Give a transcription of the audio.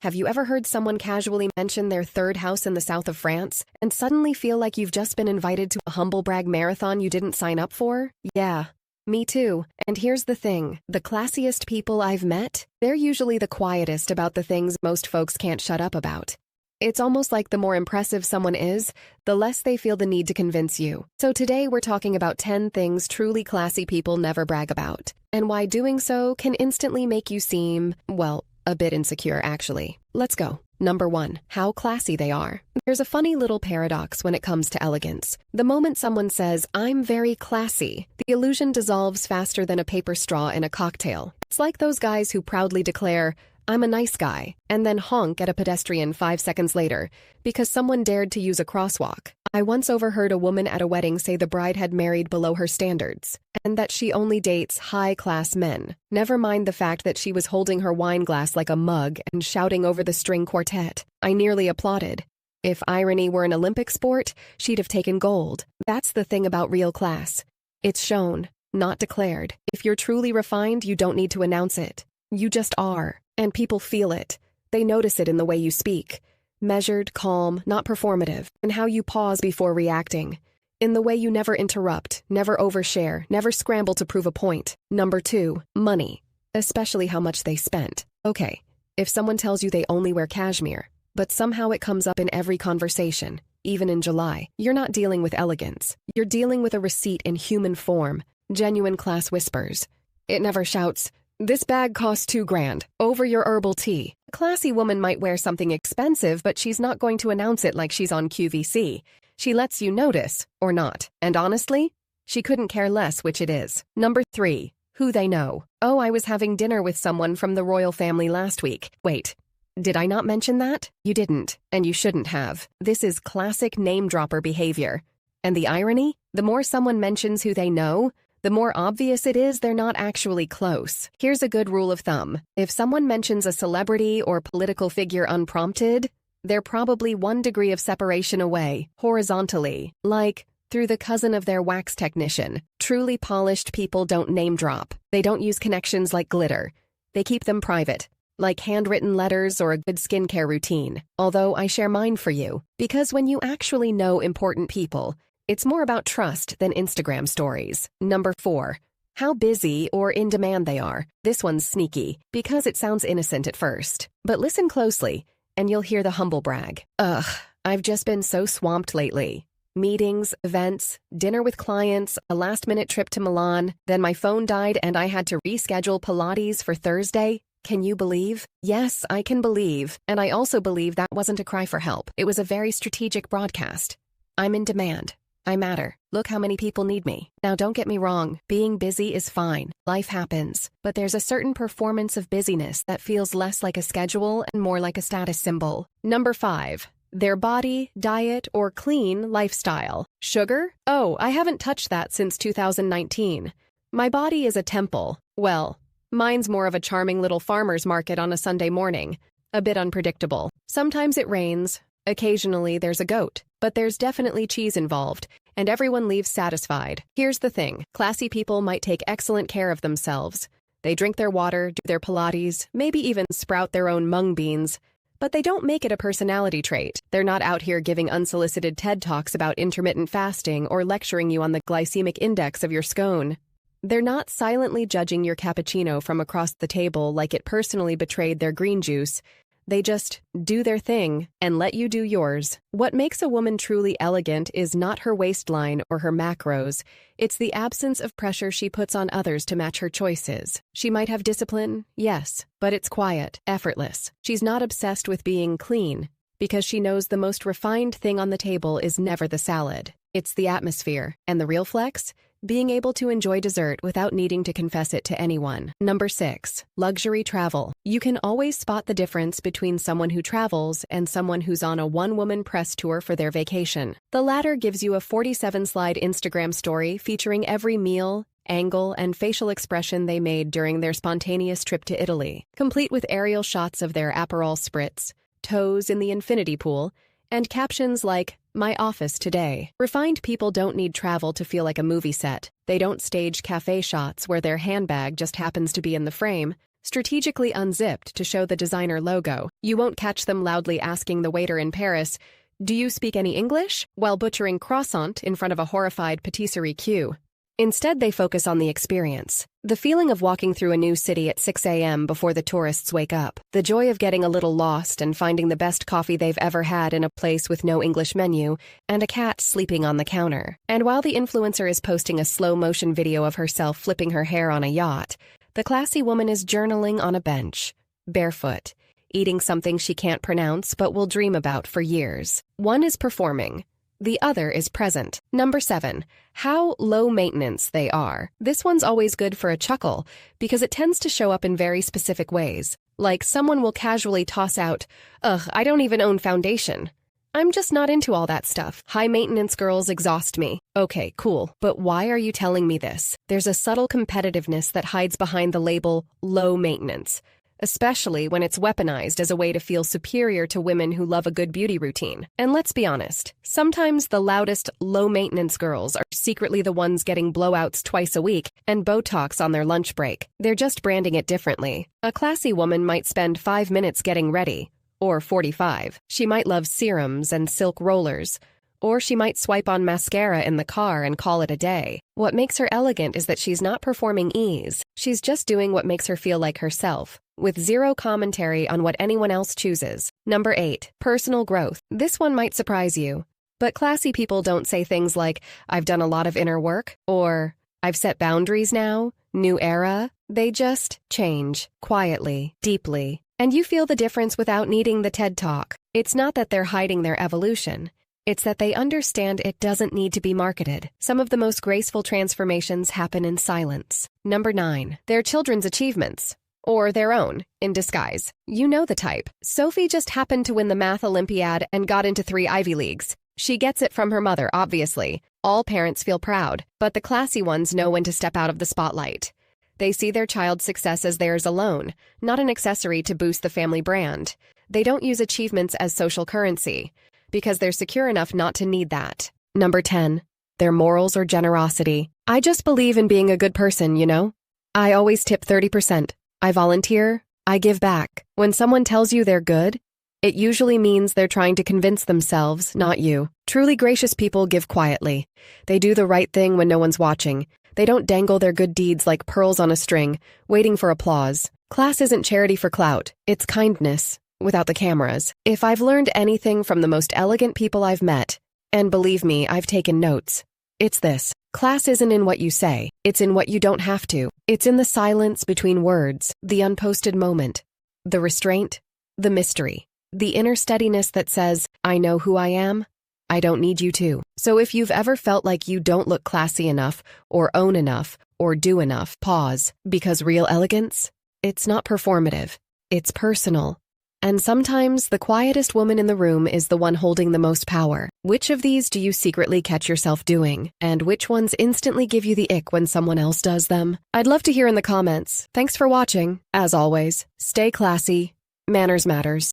Have you ever heard someone casually mention their third house in the south of France and suddenly feel like you've just been invited to a humble brag marathon you didn't sign up for? Yeah, me too. And here's the thing, the classiest people I've met, they're usually the quietest about the things most folks can't shut up about. It's almost like the more impressive someone is, the less they feel the need to convince you. So today we're talking about 10 things truly classy people never brag about, and why doing so can instantly make you seem, well, a bit insecure actually. Let's go. Number 1, how classy they are. There's a funny little paradox when it comes to elegance. The moment someone says, "I'm very classy," the illusion dissolves faster than a paper straw in a cocktail. It's like those guys who proudly declare, "I'm a nice guy," and then honk at a pedestrian 5 seconds later because someone dared to use a crosswalk. I once overheard a woman at a wedding say the bride had married below her standards, and that she only dates high-class men. Never mind the fact that she was holding her wine glass like a mug and shouting over the string quartet. I nearly applauded. If irony were an Olympic sport, she'd have taken gold. That's the thing about real class. It's shown, not declared. If you're truly refined, you don't need to announce it. You just are. And people feel it. They notice it in the way you speak. Measured, calm, not performative, and how you pause before reacting. In the way you never interrupt, never overshare, never scramble to prove a point. Number 2, money. Especially how much they spent. Okay, if someone tells you they only wear cashmere, but somehow it comes up in every conversation, even in July, you're not dealing with elegance. You're dealing with a receipt in human form. Genuine class whispers. It never shouts, "This bag costs $2,000, over your herbal tea." A classy woman might wear something expensive, but she's not going to announce it like she's on QVC. She lets you notice, or not. And honestly, she couldn't care less which it is. Number 3, who they know. Oh, I was having dinner with someone from the royal family last week. Wait, did I not mention that? You didn't, and you shouldn't have. This is classic name-dropper behavior. And the irony? The more someone mentions who they know, the more obvious it is they're not actually close. Here's a good rule of thumb. If someone mentions a celebrity or political figure unprompted, they're probably 1 degree of separation away, horizontally, like through the cousin of their wax technician. Truly polished people don't name drop. They don't use connections like glitter. They keep them private, like handwritten letters or a good skincare routine. Although I share mine for you, because when you actually know important people, it's more about trust than Instagram stories. Number 4, how busy or in demand they are. This one's sneaky, because it sounds innocent at first. But listen closely, and you'll hear the humble brag. Ugh, I've just been so swamped lately. Meetings, events, dinner with clients, a last-minute trip to Milan, then my phone died and I had to reschedule Pilates for Thursday. Can you believe? Yes, I can believe. And I also believe that wasn't a cry for help. It was a very strategic broadcast. I'm in demand. I matter. Look how many people need me. Now don't get me wrong, being busy is fine. Life happens. But there's a certain performance of busyness that feels less like a schedule and more like a status symbol. Number 5, their body, diet, or clean lifestyle. Sugar? Oh, I haven't touched that since 2019. My body is a temple. Well, mine's more of a charming little farmer's market on a Sunday morning. A bit unpredictable. Sometimes it rains. Occasionally there's a goat. But there's definitely cheese involved, and everyone leaves satisfied. Here's the thing. Classy people might take excellent care of themselves. They drink their water, do their Pilates, maybe even sprout their own mung beans. But they don't make it a personality trait. They're not out here giving unsolicited TED Talks about intermittent fasting or lecturing you on the glycemic index of your scone. They're not silently judging your cappuccino from across the table like it personally betrayed their green juice. They just do their thing and let you do yours. What makes a woman truly elegant is not her waistline or her macros. It's the absence of pressure she puts on others to match her choices. She might have discipline, yes, but it's quiet, effortless. She's not obsessed with being clean because she knows the most refined thing on the table is never the salad. It's the atmosphere. And the real flex? Being able to enjoy dessert without needing to confess it to anyone. Number 6, luxury travel. You can always spot the difference between someone who travels and someone who's on a one-woman press tour for their vacation. The latter gives you a 47-slide Instagram story featuring every meal, angle, and facial expression they made during their spontaneous trip to Italy, complete with aerial shots of their Aperol spritz, toes in the infinity pool, and captions like, "My office today." Refined people don't need travel to feel like a movie set. They don't stage cafe shots where their handbag just happens to be in the frame. strategically unzipped to show the designer logo. You won't catch them loudly asking the waiter in Paris, "Do you speak any English?" while butchering croissant in front of a horrified patisserie queue. Instead, they focus on the experience. The feeling of walking through a new city at 6 a.m. before the tourists wake up. The joy of getting a little lost and finding the best coffee they've ever had in a place with no English menu and a cat sleeping on the counter. And while the influencer is posting a slow-motion video of herself flipping her hair on a yacht, the classy woman is journaling on a bench, barefoot, eating something she can't pronounce but will dream about for years. One is performing. The other is present. Number 7. How low maintenance they are. This one's always good for a chuckle because it tends to show up in very specific ways. Like someone will casually toss out, "Ugh, I don't even own foundation. I'm just not into all that stuff. High maintenance girls exhaust me." Okay, cool. But why are you telling me this? There's a subtle competitiveness that hides behind the label low maintenance, especially when it's weaponized as a way to feel superior to women who love a good beauty routine. And let's be honest, sometimes the loudest, low-maintenance girls are secretly the ones getting blowouts twice a week and Botox on their lunch break. They're just branding it differently. A classy woman might spend 5 minutes getting ready, or 45. She might love serums and silk rollers, or she might swipe on mascara in the car and call it a day. What makes her elegant is that she's not performing ease. She's just doing what makes her feel like herself, with zero commentary on what anyone else chooses. Number 8. Personal growth. This one might surprise you, but classy people don't say things like, "I've done a lot of inner work," or "I've set boundaries now, new era." They just change, quietly, deeply, and you feel the difference without needing the TED Talk. It's not that they're hiding their evolution. It's that they understand it doesn't need to be marketed. Some of the most graceful transformations happen in silence. Number 9. Their children's achievements. Or their own, in disguise. You know the type. Sophie just happened to win the math Olympiad and got into 3 Ivy Leagues. She gets it from her mother, obviously. All parents feel proud, but the classy ones know when to step out of the spotlight. They see their child's success as theirs alone, not an accessory to boost the family brand. They don't use achievements as social currency, because they're secure enough not to need that. Number 10. Their morals or generosity. I just believe in being a good person, you know? I always tip 30%. I volunteer. I give back. When someone tells you they're good, it usually means they're trying to convince themselves, not you. Truly gracious people give quietly. They do the right thing when no one's watching. They don't dangle their good deeds like pearls on a string, waiting for applause. Class isn't charity for clout. It's kindness, without the cameras. If I've learned anything from the most elegant people I've met, and believe me, I've taken notes, it's this. Class isn't in what you say. It's in what you don't have to. It's in the silence between words, the unposted moment, the restraint, the mystery, the inner steadiness that says, "I know who I am. I don't need you to." So if you've ever felt like you don't look classy enough, or own enough, or do enough, pause, because real elegance, it's not performative. It's personal. And sometimes the quietest woman in the room is the one holding the most power. Which of these do you secretly catch yourself doing? And which ones instantly give you the ick when someone else does them? I'd love to hear in the comments. Thanks for watching. As always, stay classy. Manners matters.